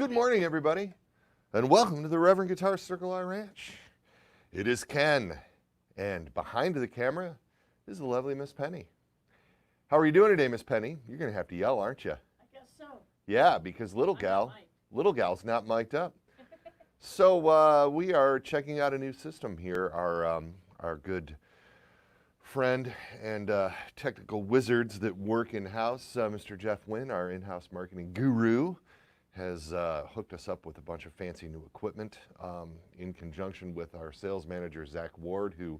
Good morning, everybody, and welcome to the Reverend Guitar Circle I Ranch. It is Ken, and behind the camera is the lovely Miss Penny. How are you doing today, Miss Penny? You're going to have to yell, aren't you? I guess so. Yeah, because little gal's not mic'd up. So we are checking out a new system here. Our good friend and technical wizards that work in-house, Mr. Jeff Wynn, our in-house marketing guru, has hooked us up with a bunch of fancy new equipment in conjunction with our sales manager, Zach Ward, who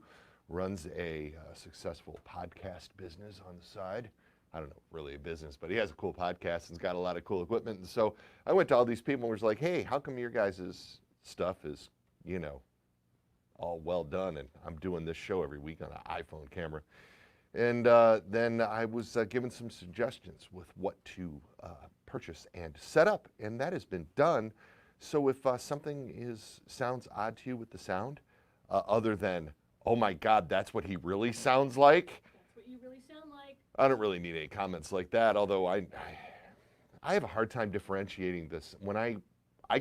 runs a successful podcast business on the side. I don't know, really a business, but he has a cool podcast and's got a lot of cool equipment. And so I went to all these people and was like, hey, how come your guys' stuff is, you know, all well done, and I'm doing this show every week on an iPhone camera. And then I was given some suggestions with what to purchase and set up, and that has been done. So if something sounds odd to you with the sound, other than, oh my God, that's what he really sounds like. That's what you really sound like. I don't really need any comments like that, although I have a hard time differentiating this. When I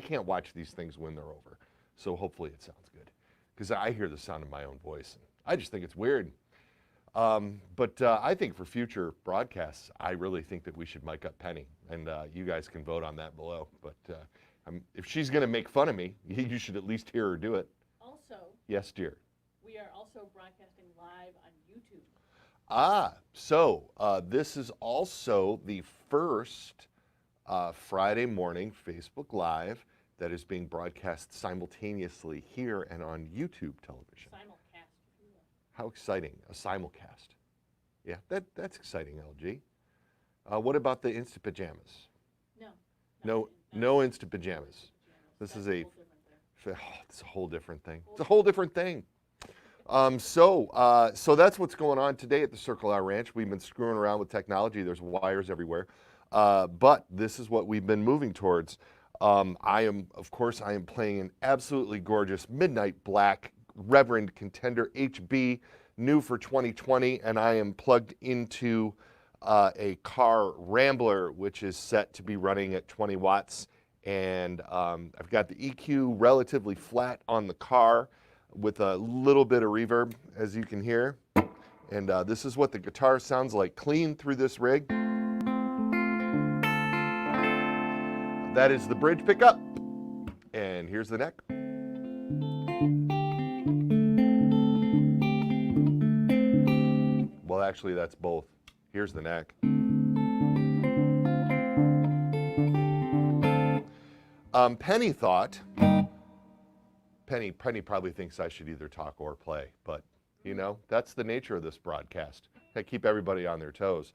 can't watch these things when they're over, so hopefully it sounds good. Because I hear the sound of my own voice, and I just think it's weird. But I think for future broadcasts, I really think that we should mic up Penny, and you guys can vote on that below. But if she's going to make fun of me, you should at least hear her do it. Also, yes, dear. We are also broadcasting live on YouTube. So this is also the first Friday morning Facebook Live that is being broadcast simultaneously here and on YouTube television. Simulcast, if you will. How exciting, a simulcast. Yeah, that's exciting, LG. What about the Insta Pajamas? No Insta Pajamas. This is it's a whole different thing. It's a whole different thing. So that's what's going on today at the Circle R Ranch. We've been screwing around with technology. There's wires everywhere. But this is what we've been moving towards. I am playing an absolutely gorgeous midnight black Reverend Contender HB, new for 2020, and I am plugged into a car Rambler, which is set to be running at 20 watts. And I've got the EQ relatively flat on the car with a little bit of reverb, as you can hear. And this is what the guitar sounds like clean through this rig. That is the bridge pickup, and here's the neck. Well, actually, that's both. Here's the neck. Penny thought, Penny probably thinks I should either talk or play, but, you know, that's the nature of this broadcast. I keep everybody on their toes.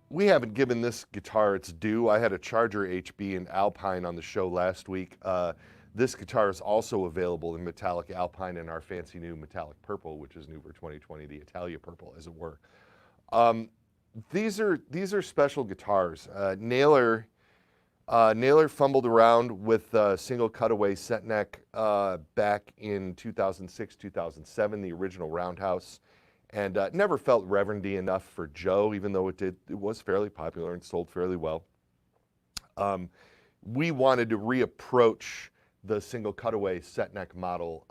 We haven't given this guitar its due. I had a Charger HB and Alpine on the show last week. This guitar is also available in metallic Alpine and our fancy new metallic purple, which is new for 2020, the Italia purple, as it were. These are special guitars. Naylor fumbled around with single cutaway set neck back in 2006, 2007, the original Roundhouse. And never felt reverendy enough for Joe, even though it was fairly popular and sold fairly well. We wanted to reapproach the single cutaway set neck model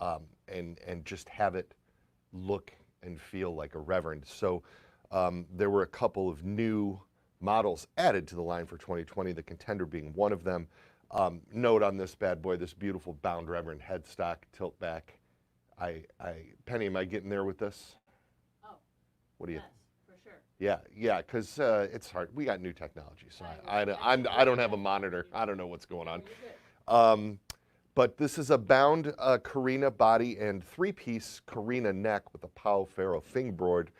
and just have it look and feel like a Reverend. So there were a couple of new models added to the line for 2020, the Contender being one of them. Note on this bad boy, this beautiful bound Reverend headstock tilt back. Penny, am I getting there with this? What do you? Yes, for sure. Yeah, because it's hard. We got new technology, so I don't have a monitor. I don't know what's going on. But this is a bound Carina body and three-piece Carina neck with a Pau Ferro fingerboard.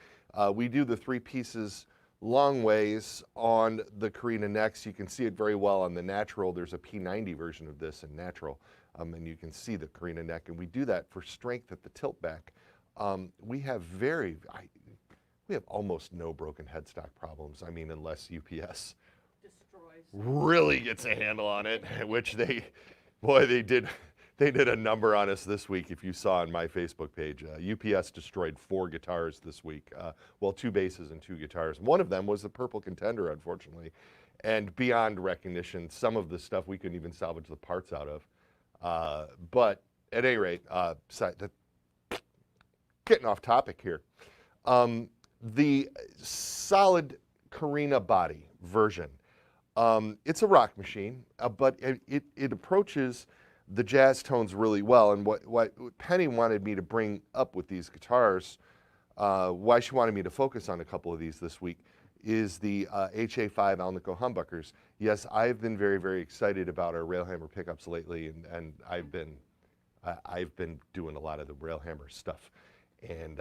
We do the three pieces long ways on the Carina necks. You can see it very well on the natural. There's a P90 version of this in natural, and you can see the Carina neck. And we do that for strength at the tilt back. We have almost no broken headstock problems. I mean, unless UPS really gets a handle on it, which they did a number on us this week. If you saw on my Facebook page, UPS destroyed 4 guitars this week. Well, 2 basses and 2 guitars. One of them was the purple Contender, unfortunately. and beyond recognition. Some of the stuff we couldn't even salvage the parts out of. But at any rate, getting off topic here. The solid Carina body version, it's a rock machine, but it approaches the jazz tones really well. And what Penny wanted me to bring up with these guitars, why she wanted me to focus on a couple of these this week, is the HA5 Alnico humbuckers. Yes, I've been very, very excited about our Railhammer pickups lately, and I've been doing a lot of the Railhammer stuff. And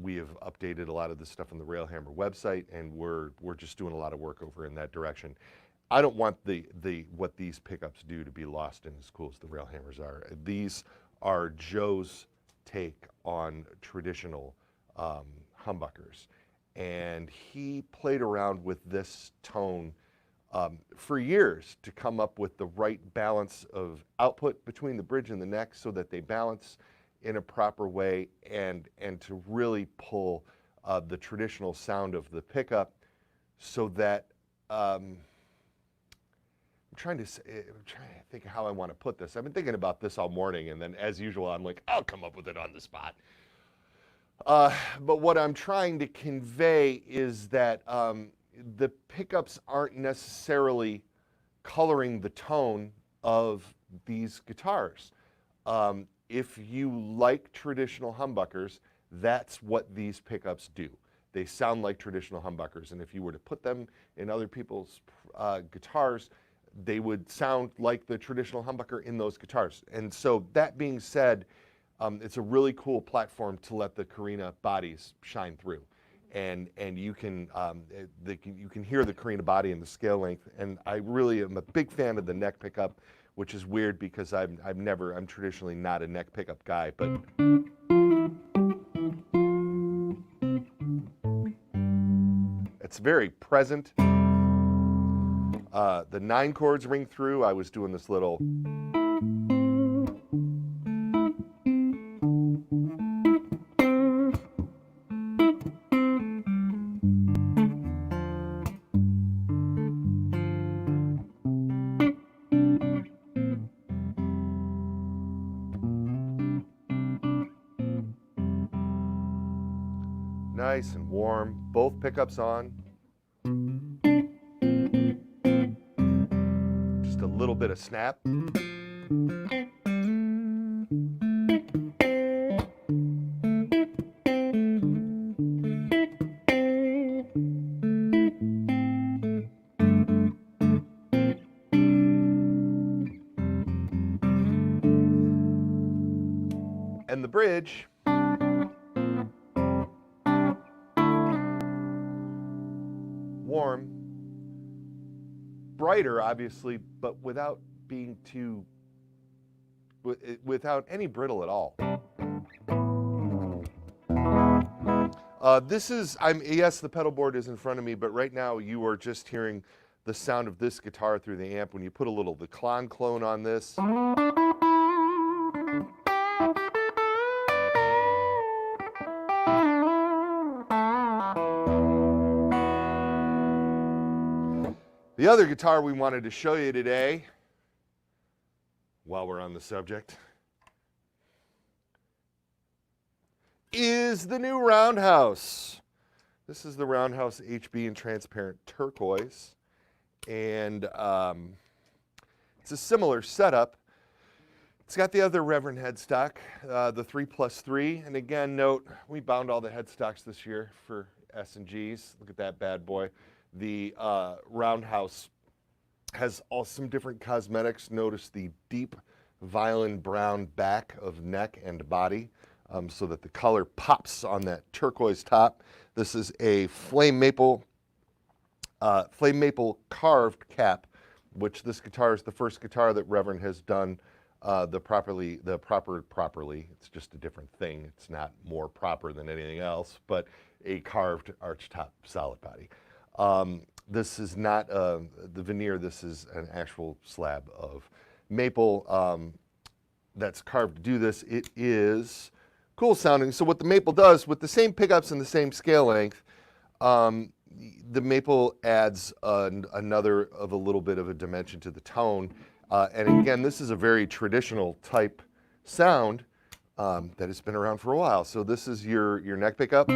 we have updated a lot of the stuff on the Railhammer website, and we're just doing a lot of work over in that direction. I don't want what these pickups do to be lost in as cool as the Railhammers are. These are Joe's take on traditional humbuckers, and he played around with this tone for years to come up with the right balance of output between the bridge and the neck so that they balance in a proper way, and to really pull the traditional sound of the pickup so that I'm trying to think of how I want to put this. I've been thinking about this all morning, and then as usual, I'm like, I'll come up with it on the spot. But what I'm trying to convey is that the pickups aren't necessarily coloring the tone of these guitars. If you like traditional humbuckers, that's what these pickups do. They sound like traditional humbuckers, and if you were to put them in other people's guitars, they would sound like the traditional humbucker in those guitars. And so that being said, it's a really cool platform to let the Carina bodies shine through. And you can hear the Carina body and the scale length, and I really am a big fan of the neck pickup, which is weird because I'm traditionally not a neck pickup guy, but it's very present. The 9 chords ring through. I was doing this little nice and warm. Both pickups on. Just a little bit of snap. And the bridge, warm, brighter obviously, but without being too, without any brittle at all. Yes, the pedal board is in front of me, but right now you are just hearing the sound of this guitar through the amp. When you put a little the clone on this, the other guitar we wanted to show you today, while we're on the subject, is the new Roundhouse. This is the Roundhouse HB in transparent turquoise, and it's a similar setup. It's got the other Reverend headstock, the 3+3, and again, note, we bound all the headstocks this year for S&Gs. Look at that bad boy. The Roundhouse has some different cosmetics. Notice the deep violin brown back of neck and body, so that the color pops on that turquoise top. This is a flame maple carved cap, which this guitar is the first guitar that Reverend has done properly. It's just a different thing. It's not more proper than anything else, but a carved archtop solid body. This is not the veneer. This is an actual slab of maple that's carved to do this. It is cool sounding. So what the maple does with the same pickups and the same scale length, the maple adds another of a little bit of a dimension to the tone. And again, this is a very traditional type sound that has been around for a while. So this is your neck pickup.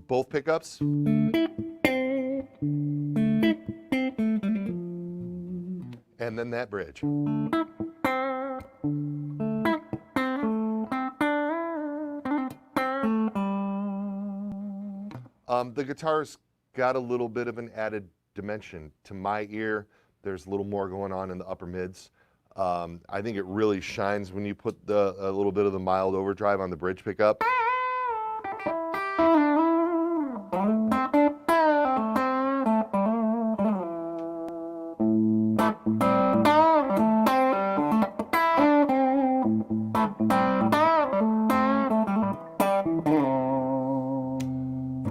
Both pickups. And then that bridge. The guitar's got a little bit of an added dimension. To my ear, there's a little more going on in the upper mids. I think it really shines when you put a little bit of the mild overdrive on the bridge pickup.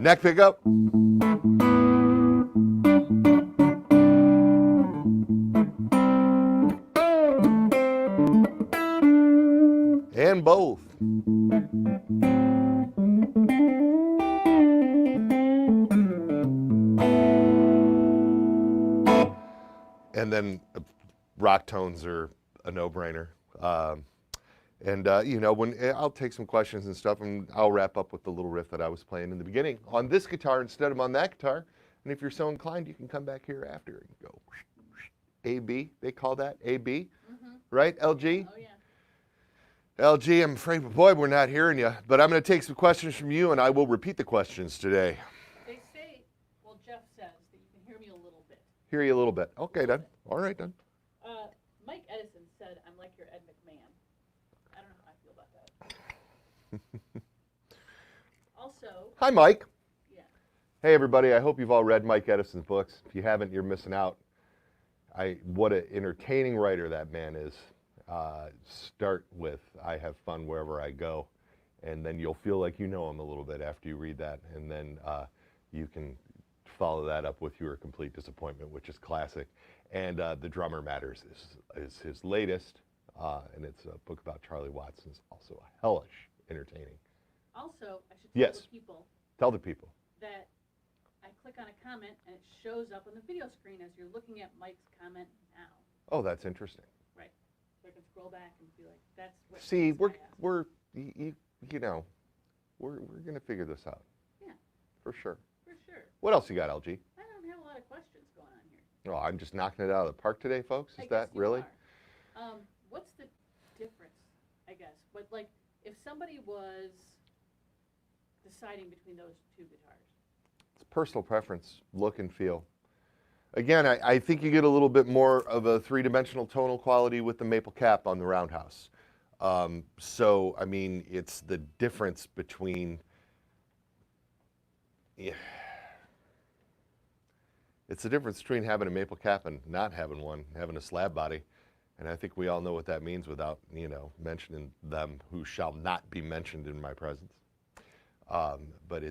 Neck pickup. And both. And then rock tones are a no-brainer. You know, I'll take some questions and stuff, and I'll wrap up with the little riff that I was playing in the beginning on this guitar instead of on that guitar. And if you're so inclined, you can come back here after and go AB. They call that AB, right? LG. Oh yeah. LG, I'm afraid, boy, we're not hearing you. But I'm going to take some questions from you, and I will repeat the questions today. They say, well, Jeff says that you can hear me a little bit. Hear you a little bit. Okay, then. All right, then. Mike Edison said, I'm like your Ed McMahon. I don't know how I feel about that. Also, Hi, Mike. yeah. Hey, everybody. I hope you've all read Mike Edison's books. If you haven't, you're missing out. What an entertaining writer that man is. Start with, I have fun wherever I go. And then you'll feel like you know him a little bit after you read that. And then you can follow that up with Your Complete Disappointment, which is classic. And The Drummer Matters is his latest. And it's a book about Charlie Watts. It's also hellish entertaining. Also, I should tell Yes. the people Tell the people. that I click on a comment and it shows up on the video screen as you're looking at Mike's comment now. Oh, that's interesting. Right. So I can scroll back and be like, that's what. See, this guy asked. you know, we're gonna figure this out. Yeah. For sure. For sure. What else you got, LG? I don't have a lot of questions going on here. Oh, I'm just knocking it out of the park today, folks. I Is guess that you really? are. What's the difference, I guess? But like, if somebody was deciding between those two guitars. It's personal preference, look and feel. Again, I think you get a little bit more of a three-dimensional tonal quality with the maple cap on the Roundhouse. So, I mean, it's the difference between, it's the difference between having a maple cap and not having one, having a slab body. And I think we all know what that means without, you know, mentioning them who shall not be mentioned in my presence. But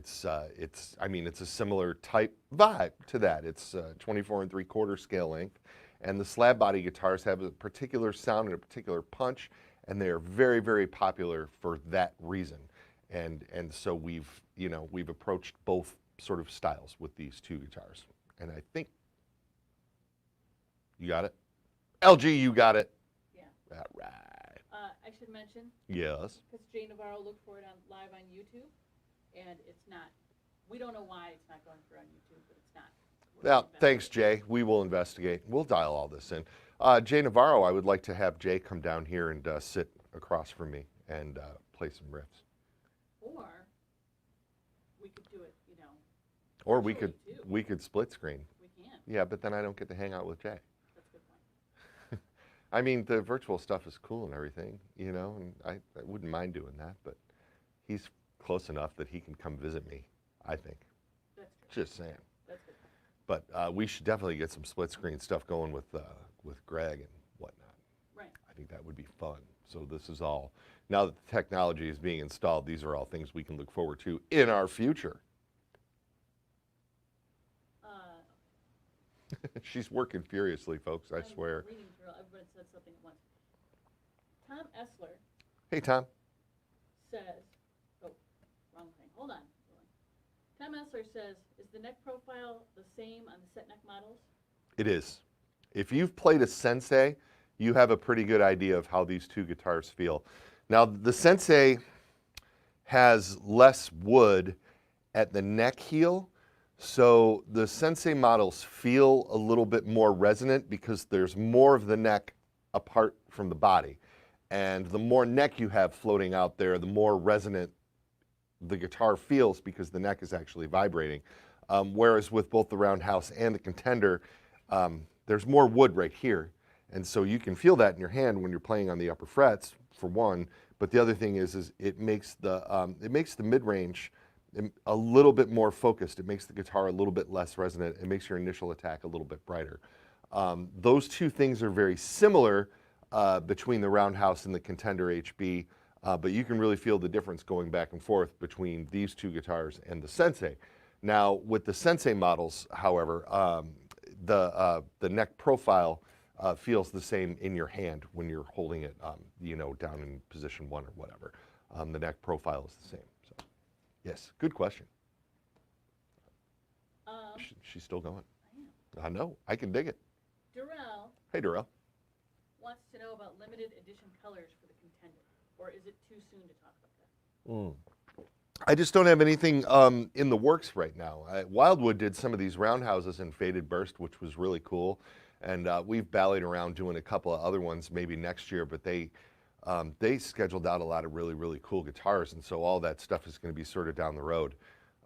I mean, it's a similar type vibe to that. It's 24 3/4 scale length. And the slab body guitars have a particular sound and a particular punch, and they are very, very popular for that reason. And so we've approached both sort of styles with these two guitars. And I think you got it. LG, you got it. Yeah. All right. I should mention, Yes. because Jay Navarro looked for it live on YouTube, and it's not. We don't know why it's not going through on YouTube, but it's not. Well, thanks, Jay. We will investigate. We'll dial all this in. Jay Navarro, I would like to have Jay come down here and sit across from me and play some riffs. Or we could do it, Or virtually, too. we could split screen. We can. Yeah, but then I don't get to hang out with Jay. That's a good point. I mean, the virtual stuff is cool and everything, and I wouldn't mind doing that, but he's close enough that he can come visit me, I think. That's true. Just saying. That's good. But we should definitely get some split screen stuff going with Greg and whatnot. Right. I think that would be fun. So this is all, now that the technology is being installed, these are all things we can look forward to in our future. She's working furiously, folks, I I'm swear. reading through, everybody said something at once. Tom Essler Hey, Tom. says, oh, wrong thing, hold on. Tom Essler says, is the neck profile the same on the set neck models? It is. If you've played a Sensei, you have a pretty good idea of how these two guitars feel. Now, the Sensei has less wood at the neck heel, so the Sensei models feel a little bit more resonant because there's more of the neck apart from the body. And the more neck you have floating out there, the more resonant the guitar feels because the neck is actually vibrating. Whereas with both the Roundhouse and the Contender, there's more wood right here. And so you can feel that in your hand when you're playing on the upper frets, for one. But the other thing is it makes the mid-range a little bit more focused. It makes the guitar a little bit less resonant. It makes your initial attack a little bit brighter. Those two things are very similar between the Roundhouse and the Contender HB, but you can really feel the difference going back and forth between these two guitars and the Sensei. Now, with the Sensei models, however, the neck profile feels the same in your hand when you're holding it, down in position 1 or whatever. The neck profile is the same. So, yes, good question. She's still going. I know. I can dig it. Darrell Hey, Darrell. wants to know about limited edition colors for the Contender, or is it too soon to talk about that? I just don't have anything in the works right now. Wildwood did some of these roundhouses in faded burst, which was really cool. And we've ballied around doing a couple of other ones maybe next year, but they scheduled out a lot of really, really cool guitars. And so all that stuff is going to be sort of down the road.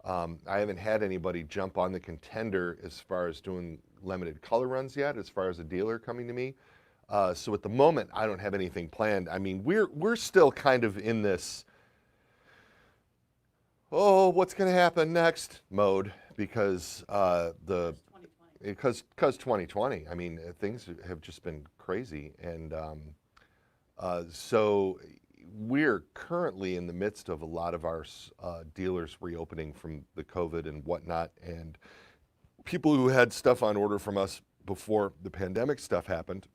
I haven't had anybody jump on the Contender as far as doing limited color runs yet, as far as a dealer coming to me. So at the moment, I don't have anything planned. I mean, we're still kind of in this, oh, what's going to happen next mode because because 2020. I mean, things have just been crazy, and so we're currently in the midst of a lot of our dealers reopening from the COVID and whatnot, and people who had stuff on order from us before the pandemic stuff happened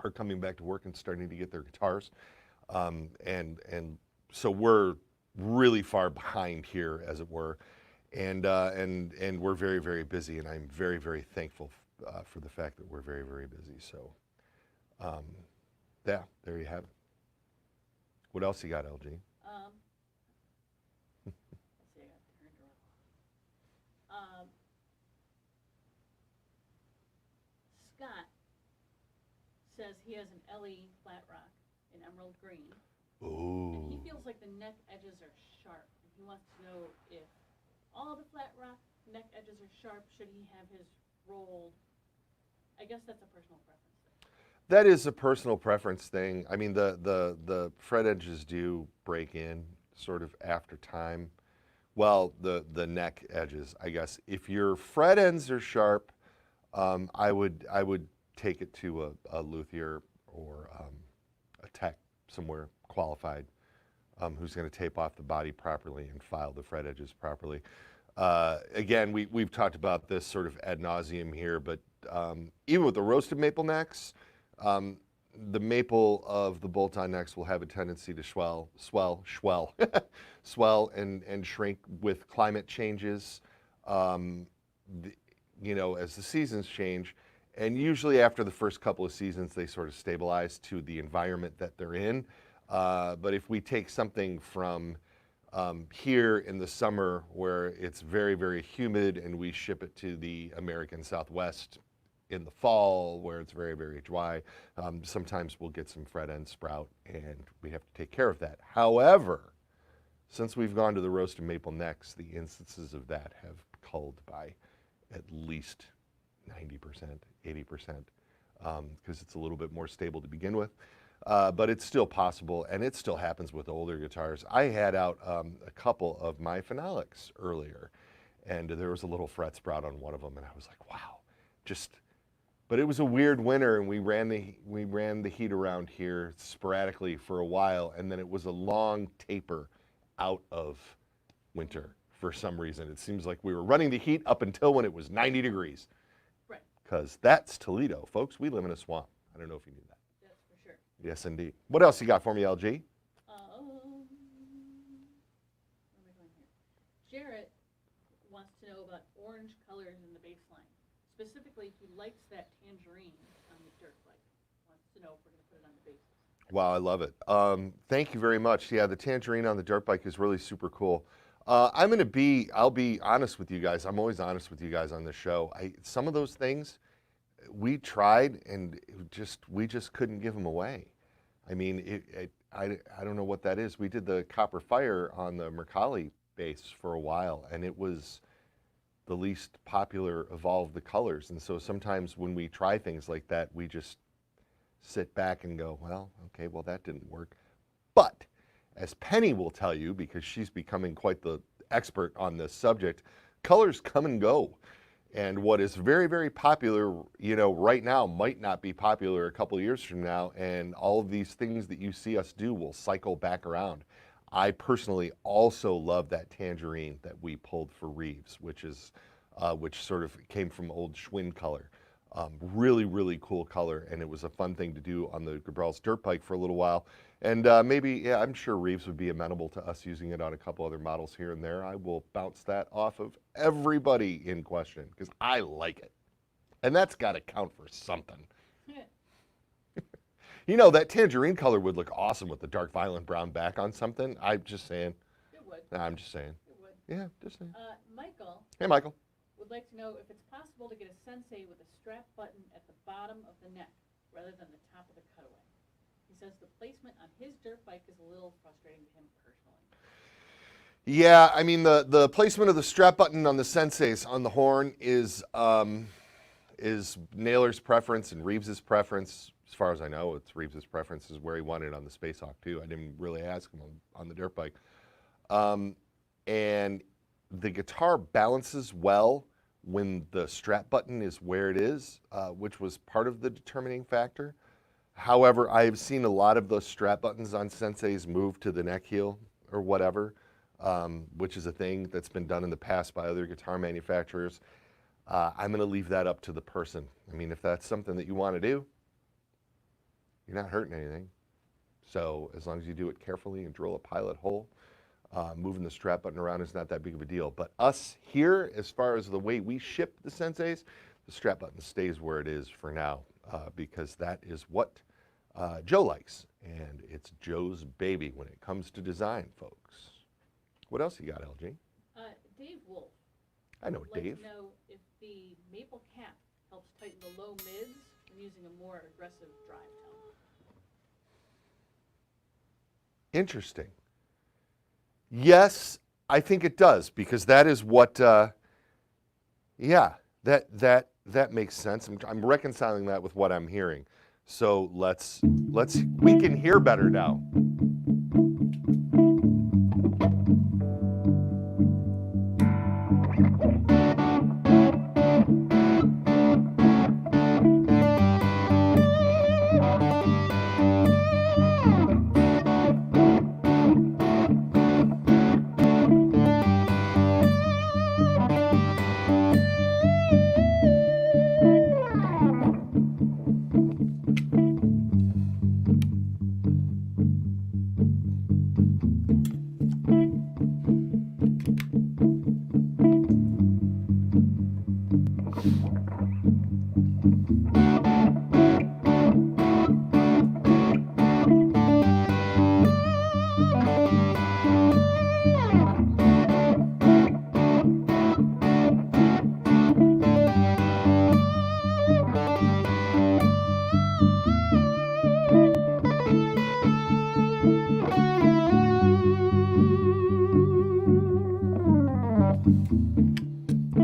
are coming back to work and starting to get their guitars, and so we're really far behind here, as it were, and we're very, very busy, and I'm very, very thankful for the fact that we're very, very busy. So, yeah, there you have it. What else you got, LG? Let's see, I got turned around. Scott says he has an LE flat rock in emerald green. Ooh. And he feels like the neck edges are sharp. And he wants to know if all the flat rock neck edges are sharp. Should he have his rolled? I guess that's a personal preference thing. That is a personal preference thing. I mean, the fret edges do break in sort of after time. Well, the neck edges, I guess. If your fret ends are sharp, I would take it to a luthier or a tech somewhere qualified who's going to tape off the body properly and file the fret edges properly. Again, we've talked about this sort of ad nauseum here, but even with the roasted maple necks, the maple of the bolt-on necks will have a tendency to swell and shrink with climate changes, as the seasons change. And usually after the first couple of seasons, they sort of stabilize to the environment that they're in. But if we take something from here in the summer where it's very, very humid and we ship it to the American Southwest in the fall where it's very, very dry, sometimes we'll get some fret end sprout and we have to take care of that. However, since we've gone to the roasted maple necks, the instances of that have culled by at least 90%, 80%, because it's a little bit more stable to begin with. But it's still possible, and it still happens with older guitars. I had out a couple of my phenolics earlier, and there was a little fret sprout on one of them, and I was like, wow, but it was a weird winter, and we ran the heat around here sporadically for a while, and then it was a long taper out of winter for some reason. It seems like we were running the heat up until when it was 90 degrees. Right. Because that's Toledo, folks. We live in a swamp. I don't know if you knew that. That's for sure. Yes, indeed. What else you got for me, LG? Where am I going here? Jarrett wants to know about orange colors in the baseline. Specifically, he likes that tangerine on the dirt bike. Wants to know if we're going to put it on the bases. Wow, I love it. Thank you very much. Yeah, the tangerine on the dirt bike is really super cool. I'll be honest with you guys. I'm always honest with you guys on this show. Some of those things we tried and we just couldn't give them away. I mean, I don't know what that is. We did the Copper Fire on the Mercalli base for a while, and it was the least popular of all of the colors. And so sometimes when we try things like that, we just sit back and go, well, okay, well, that didn't work. But as Penny will tell you, because she's becoming quite the expert on this subject, colors come and go. And what is very, very popular, right now might not be popular a couple of years from now. And all of these things that you see us do will cycle back around. I personally also love that tangerine that we pulled for Reeves, which sort of came from old Schwinn color. Really, really cool color, and it was a fun thing to do on the Gabrels dirt bike for a little while. And I'm sure Reeves would be amenable to us using it on a couple other models here and there. I will bounce that off of everybody in question because I like it. And that's got to count for something. That tangerine color would look awesome with the dark violet brown back on something. I'm just saying. It would. Nah, I'm just saying. It would. Yeah, just saying. Michael. Hey, Michael. Would like to know if it's possible to get a sensei with a strap button at the bottom of the neck rather than the top of the cutaway. He says the placement on his dirt bike is a little frustrating to him personally. Yeah, I mean the placement of the strap button on the senseis on the horn is Naylor's preference and Reeves's preference. As far as I know, it's Reeves's preference is where he wanted it on the Space Hawk too. I didn't really ask him on the dirt bike. And the guitar balances well when the strap button is where it is, which was part of the determining factor. However, I have seen a lot of those strap buttons on senseis move to the neck heel or whatever, which is a thing that's been done in the past by other guitar manufacturers. I'm going to leave that up to the person. I mean, if that's something that you want to do, you're not hurting anything. So as long as you do it carefully and drill a pilot hole, moving the strap button around is not that big of a deal. But us here, as far as the way we ship the senseis, the strap button stays where it is for now because that is what Joe likes. And it's Joe's baby when it comes to design, folks. What else you got, LG? Dave Wolf. I know would like Dave. to know if the maple cap helps tighten the low mids when using a more aggressive drive tone. Interesting. Yes, I think it does because that is what. Yeah, that makes sense. I'm reconciling that with what I'm hearing. So we can hear better now.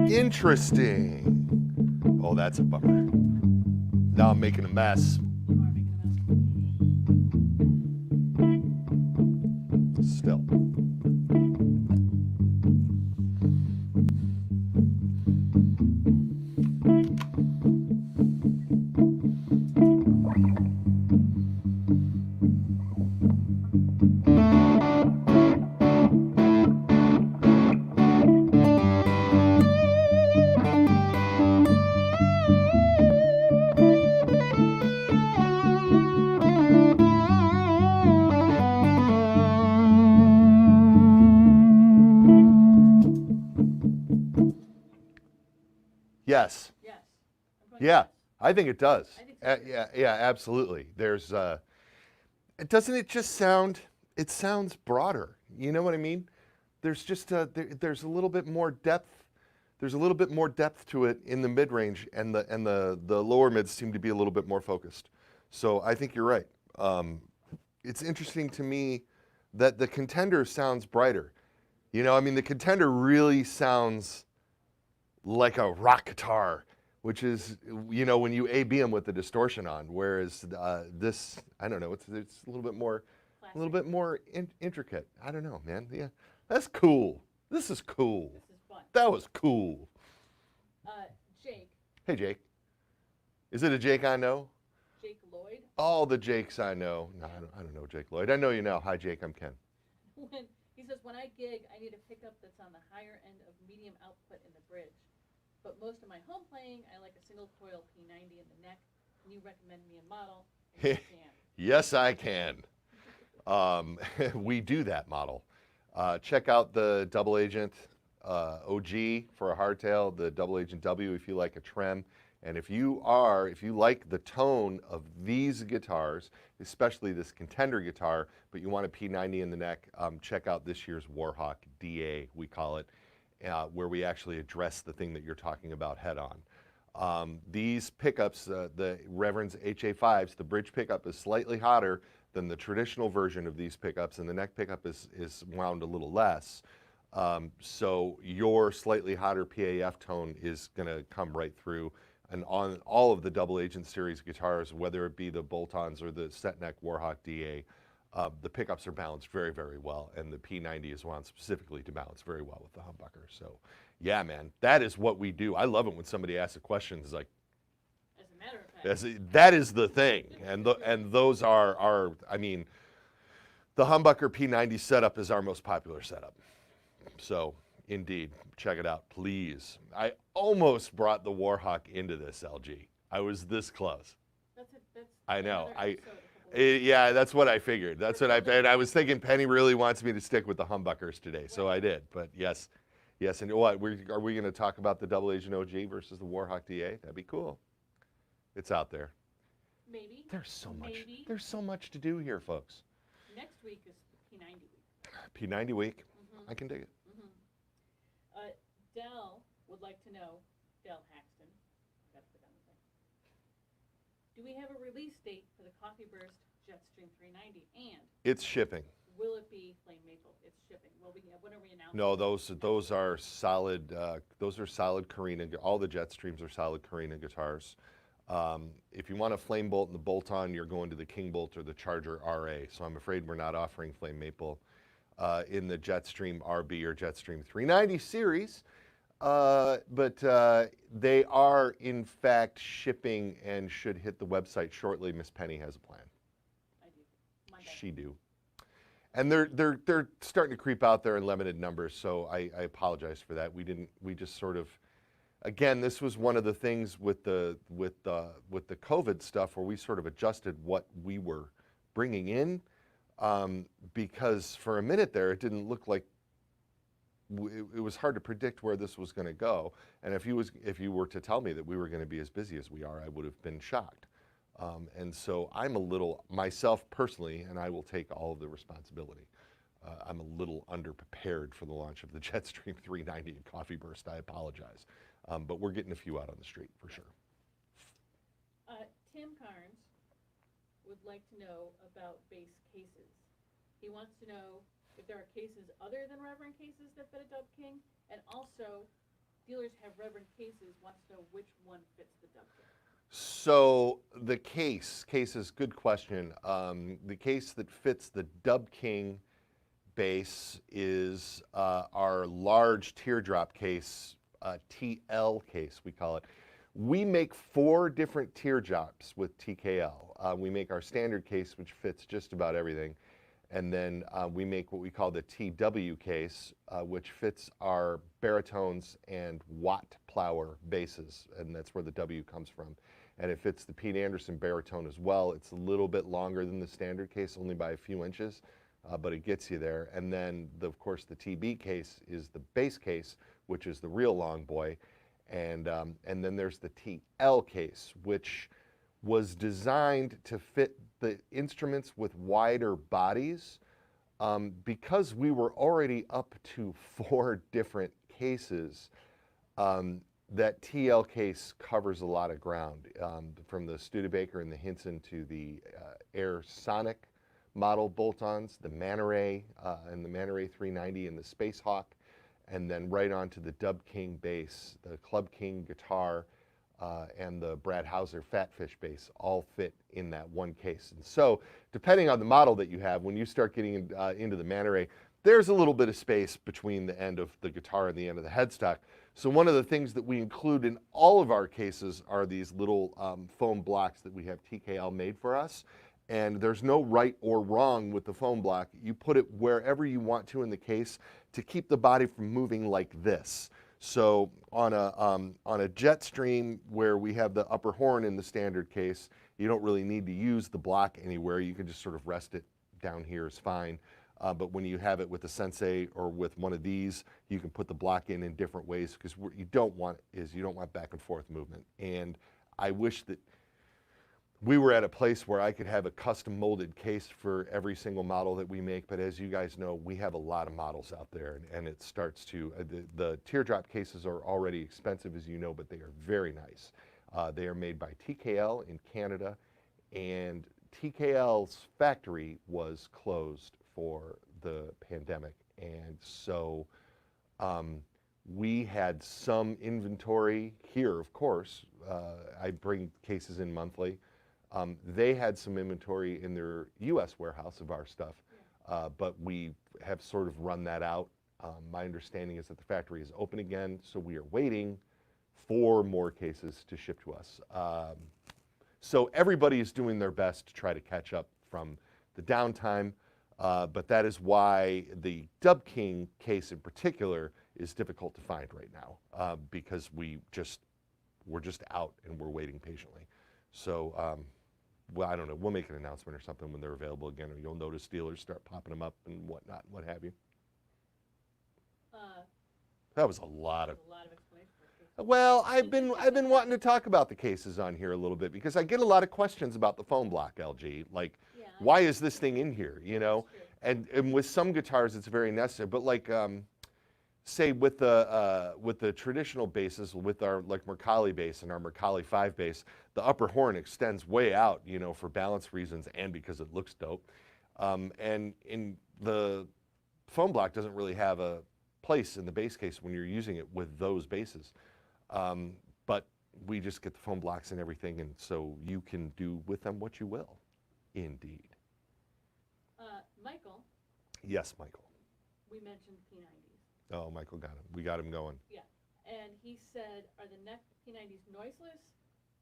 Interesting. Oh, that's a bummer. Now I'm making a mess. You are making a mess. Still. Yes. Yes. I'm going Yeah, yes. I think it does. I think so, too. Yeah, absolutely. There's, doesn't it just sound, it sounds broader. You know what I mean? There's just, there's a little bit more depth. There's a little bit more depth to it in the mid-range, and the lower mids seem to be a little bit more focused. So I think you're right. It's interesting to me that the Contender sounds brighter. You know, I mean, the Contender really sounds like a rock guitar, which is, you know, when you AB them with the distortion on. Whereas this, I don't know, it's a little bit more, intricate. I don't know, man. Yeah, that's cool. This is cool. This is fun. That was cool. Jake. Hey, Jake. Is it a Jake I know? Jake Lloyd. All the Jakes I know. No, I don't know Jake Lloyd. I know you now. Hi, Jake. I'm Ken. He says, when I gig, I need a pickup that's on the higher end of medium output in the bridge. But most of my home playing, I like a single coil P90 in the neck. Can you recommend me a model? And Yes, I can. We do that model. Check out the Double Agent OG for a hardtail, the Double Agent W if you like a trem. And if you like the tone of these guitars, especially this Contender guitar, but you want a P90 in the neck, check out this year's Warhawk DA, we call it, where we actually address the thing that you're talking about head on. These pickups, the Reverend's HA5s, the bridge pickup is slightly hotter than the traditional version of these pickups, and the neck pickup is wound a little less. So your slightly hotter PAF tone is going to come right through. And on all of the Double Agent series guitars, whether it be the bolt-ons or the set neck Warhawk DA, the pickups are balanced very, very well, and the P90 is wound specifically to balance very well with the humbucker. So, yeah, man, that is what we do. I love it when somebody asks a question. It's like, As a matter of fact. that is the thing, and those are I mean, the humbucker P90 setup is our most popular setup. So, indeed, check it out, please. I almost brought the Warhawk into this LG. I was this close. That's I know. another episode a couple weeks Yeah, that's what I figured. That's what and I was thinking Penny really wants me to stick with the humbuckers today, so I did. But yes, and what are we going to talk about the Double Agent OG versus the Warhawk DA? That'd be cool. It's out there. Maybe. There's so much. Maybe. There's so much to do here, folks. Next week is P90 week. P90 week. Mm-hmm. I can dig it. Mm-hmm. Dell would like to know, Dell Haxton, I gotta put down the thing. Do we have a release date for the Coffee Burst Jetstream 390? And It's shipping. will it be flame maple? It's shipping. When are we announcing? No, those are solid. Those are solid Carina. All the Jetstreams are solid Carina guitars. If you want a flame bolt and the bolt on, you're going to the King Bolt or the Charger RA. So I'm afraid we're not offering flame maple in the Jetstream RB or Jetstream 390 series. But they are in fact shipping and should hit the website shortly. Miss Penny has a plan. I do. Monday. She do. And they're starting to creep out there in limited numbers, so I apologize for that. We just sort of, again, this was one of the things with the COVID stuff where we sort of adjusted what we were bringing in, because for a minute there it didn't look like it was hard to predict where this was going to go. And if you were to tell me that we were going to be as busy as we are, I would have been shocked. And so I'm a little, myself personally, and I will take all of the responsibility, I'm a little underprepared for the launch of the Jetstream 390 and Coffee Burst. I apologize. But we're getting a few out on the street for sure. Tim Carnes would like to know about bass cases. He wants to know if there are cases other than Reverend cases that fit a Dub King, and also dealers have Reverend cases, wants to know which one fits the Dub King. So the case is good question. The case that fits the Dub King bass is our large teardrop case, TL case we call it. We make 4 different teardrops with TKL. We make our standard case, which fits just about everything. And then we make what we call the TW case, which fits our baritones and Watt Plower basses, and that's where the W comes from. And it fits the Pete Anderson baritone as well. It's a little bit longer than the standard case, only by a few inches, but it gets you there. And then, of course, the TB case is the bass case, which is the real long boy. And then there's the TL case, which was designed to fit the instruments with wider bodies. Because we were already up to 4 different cases, that TL case covers a lot of ground, from the Studebaker and the Hinson to the Air Sonic model bolt-ons, the Man Ray and the Man Ray 390 and the Space Hawk, and then right on to the Dub King bass, the Club King guitar, and the Brad Hauser Fatfish bass all fit in that one case. And so, depending on the model that you have, when you start getting into the Man Ray, there's a little bit of space between the end of the guitar and the end of the headstock. So one of the things that we include in all of our cases are these little foam blocks that we have TKL made for us. And there's no right or wrong with the foam block. You put it wherever you want to in the case to keep the body from moving like this. So on a jet stream where we have the upper horn in the standard case, you don't really need to use the block anywhere. You can just sort of rest it down here is fine. But when you have it with the Sensei or with one of these, you can put the block in different ways, because what you don't want back and forth movement. And I wish that we were at a place where I could have a custom molded case for every single model that we make. But as you guys know, we have a lot of models out there, and it starts to, the teardrop cases are already expensive, as you know, but they are very nice. They are made by TKL in Canada, and TKL's factory was closed for the pandemic, and so we had some inventory here, of course. I bring cases in monthly. They had some inventory in their US warehouse of our stuff, but we have sort of run that out. My understanding is that the factory is open again, so we are waiting for more cases to ship to us. So everybody is doing their best to try to catch up from the downtime. But that is why the Dub King case in particular is difficult to find right now, because we're just out and we're waiting patiently. So, well, I don't know, we'll make an announcement or something when they're available again, or you'll notice dealers start popping them up and whatnot, what have you. That was a lot of explanation for it. well, I've been wanting to talk about the cases on here a little bit, because I get a lot of questions about the foam block, LG. Like, why is this thing in here, you know? And with some guitars, it's very necessary. But like, say with the traditional basses, with our like Mercalli bass and our Mercalli 5 bass, the upper horn extends way out, you know, for balance reasons and because it looks dope. And in the foam block doesn't really have a place in the bass case when you're using it with those basses. But we just get the foam blocks and everything, and so you can do with them what you will. Indeed. Michael. Yes, Michael. We mentioned P90s. Oh, Michael got him. We got him going. Yeah, and he said, are the neck P90s noiseless,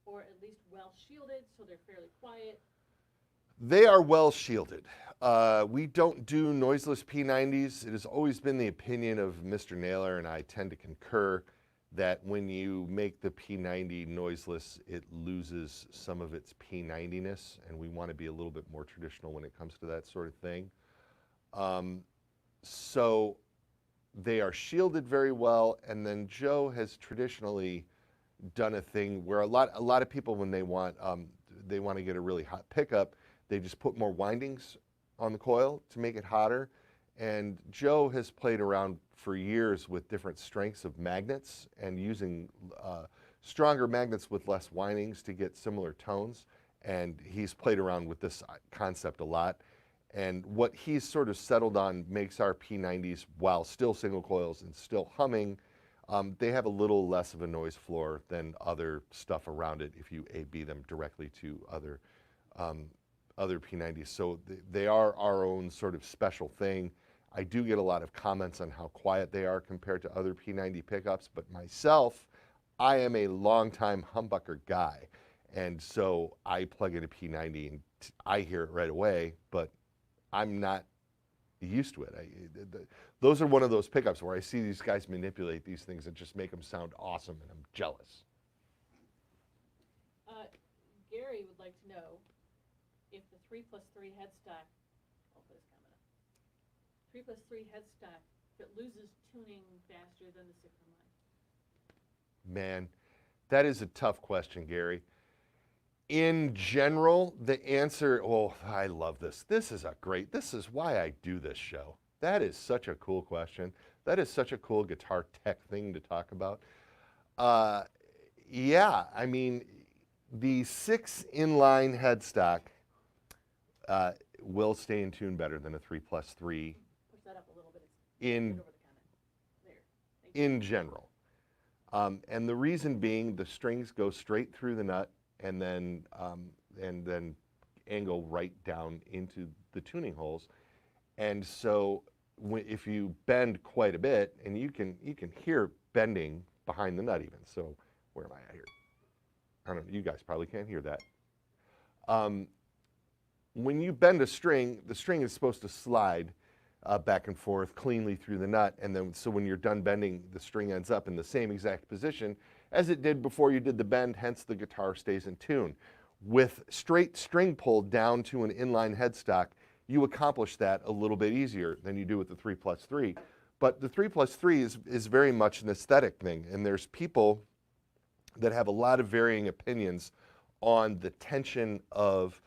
or at least well shielded, so they're fairly quiet? They are well shielded. We don't do noiseless P90s. It has always been the opinion of Mr. Naylor, and I tend to concur, that when you make the P90 noiseless, it loses some of its P90-ness, and we want to be a little bit more traditional when it comes to that sort of thing. So they are shielded very well, and then Joe has traditionally done a thing where a lot of people, when they want to get a really hot pickup, they just put more windings on the coil to make it hotter. And Joe has played around for years with different strengths of magnets and using stronger magnets with less windings to get similar tones. And he's played around with this concept a lot. And what he's sort of settled on makes our P90s, while still single coils and still humming, they have a little less of a noise floor than other stuff around it if you A/B them directly to other P90s. So they are our own sort of special thing. I do get a lot of comments on how quiet they are compared to other P90 pickups, but myself, I am a longtime humbucker guy. And so I plug in a P90 and I hear it right away, but I'm not used to it. Those are one of those pickups where I see these guys manipulate these things and just make them sound awesome, and I'm jealous. Gary would like to know if the 3+3 headstock, I'll put his comment up. 3+3 headstock, if it loses tuning faster than the 6 line. Man, that is a tough question, Gary. In general, the answer, oh, I love this. This is why I do this show. That is such a cool question. That is such a cool guitar tech thing to talk about. Yeah, I mean, the 6 inline headstock will stay in tune better than a 3+3 Push that up a little bit. in, Over the comment. There. in general. And the reason being, the strings go straight through the nut and then angle right down into the tuning holes. And so if you bend quite a bit, and you can hear bending behind the nut even. So where am I at here? I don't know, you guys probably can't hear that. When you bend a string, the string is supposed to slide back and forth cleanly through the nut, and then so when you're done bending, the string ends up in the same exact position as it did before you did the bend, hence the guitar stays in tune. With straight string pull down to an inline headstock, you accomplish that a little bit easier than you do with the 3+3. But the 3+3 is very much an aesthetic thing, and there's people that have a lot of varying opinions on the tension of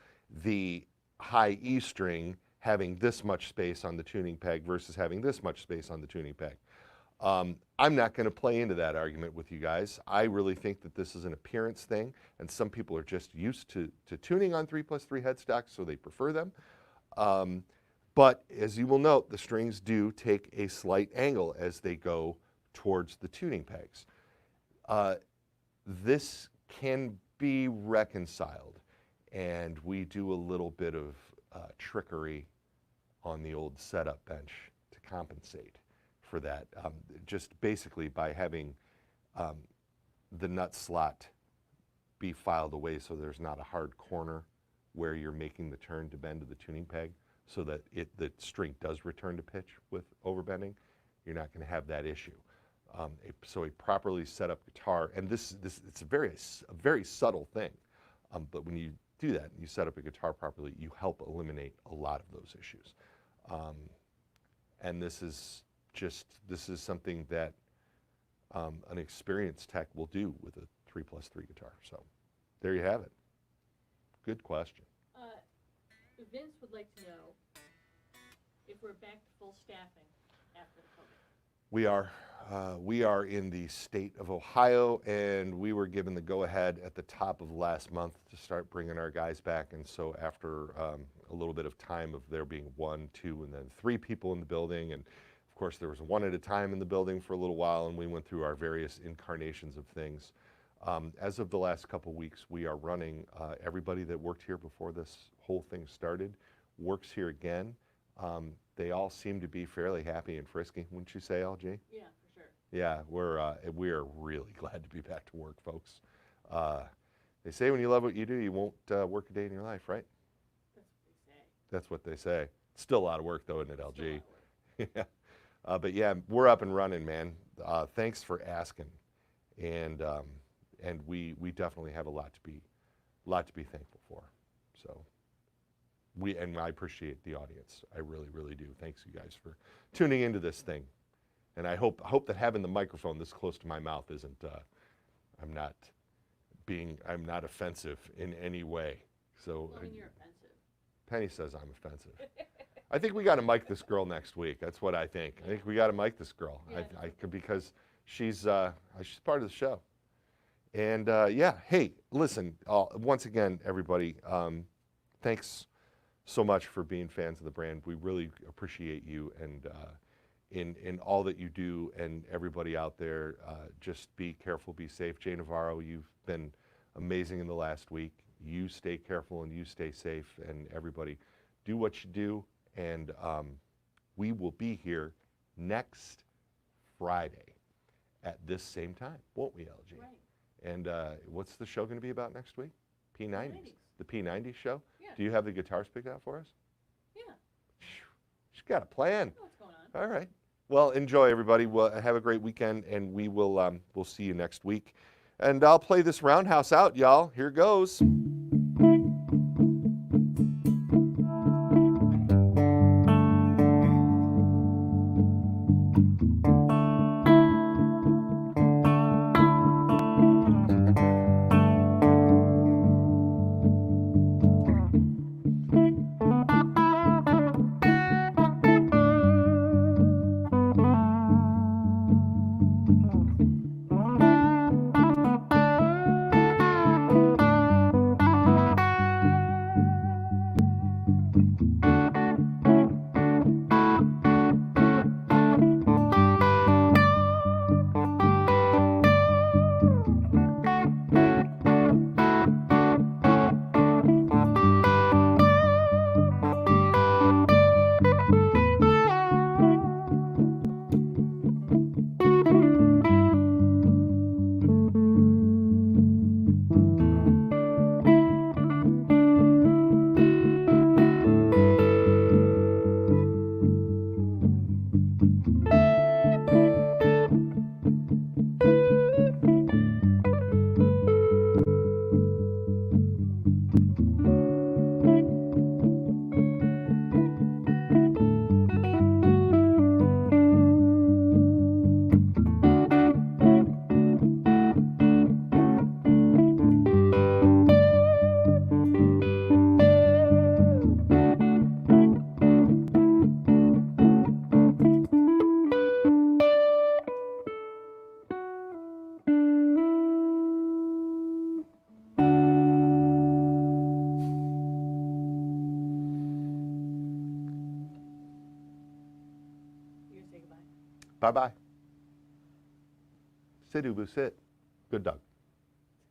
the high E string having this much space on the tuning peg versus having this much space on the tuning peg. I'm not going to play into that argument with you guys. I really think that this is an appearance thing, and some people are just used to tuning on 3+3 headstocks, so they prefer them. But as you will note, the strings do take a slight angle as they go towards the tuning pegs. This can be reconciled, and we do a little bit of trickery on the old setup bench to compensate for that, just basically by having the nut slot be filed away so there's not a hard corner where you're making the turn to bend to the tuning peg, so that the string does return to pitch with overbending. You're not going to have that issue. So a properly set up guitar, and it's a very subtle thing, but when you do that and you set up a guitar properly, you help eliminate a lot of those issues. And this is something that an experienced tech will do with a 3+3 guitar. So there you have it. Good question. Vince would like to know if we're back to full staffing after the COVID. We are. We are in the state of Ohio, and we were given the go-ahead at the top of last month to start bringing our guys back. And so after a little bit of time of there being 1, 2, and then 3 people in the building, and of course there was 1 at a time in the building for a little while, and we went through our various incarnations of things. As of the last couple weeks, we are running, everybody that worked here before this whole thing started works here again. They all seem to be fairly happy and frisky, wouldn't you say, LG? Yeah, for sure. Yeah, we're really glad to be back to work, folks. They say when you love what you do, you won't work a day in your life, right? That's what they say. That's what they say. It's still a lot of work, though, isn't it, LG? Yeah. But yeah, we're up and running, man. Thanks for asking, and we definitely have a lot to be thankful for. So. And I appreciate the audience. I really, really do. Thanks, you guys, for tuning into this thing. And I hope that having the microphone this close to my mouth isn't, I'm not offensive in any way. So Well, you're offensive. Penny says I'm offensive. I think we got to mic this girl next week. That's what I think. I think we got to mic this girl. Yeah, Because she's part of the show. And yeah, hey, listen, once again, everybody, thanks so much for being fans of the brand. We really appreciate you, and in all that you do, and everybody out there, just be careful, be safe. Jay Navarro, you've been amazing in the last week. You stay careful and you stay safe, and everybody do what you do, and we will be here next Friday at this same time, won't we, LG? Right. And what's the show going to be about next week? P90s. The P90s show? Yeah. Do you have the guitars picked out for us? Yeah. She's got a plan. I know what's going on. All right. Well, enjoy, everybody. Well, have a great weekend, and we'll see you next week. And I'll play this Roundhouse out, y'all. Here goes. Bye-bye. Sit, Ubu, sit. Good dog.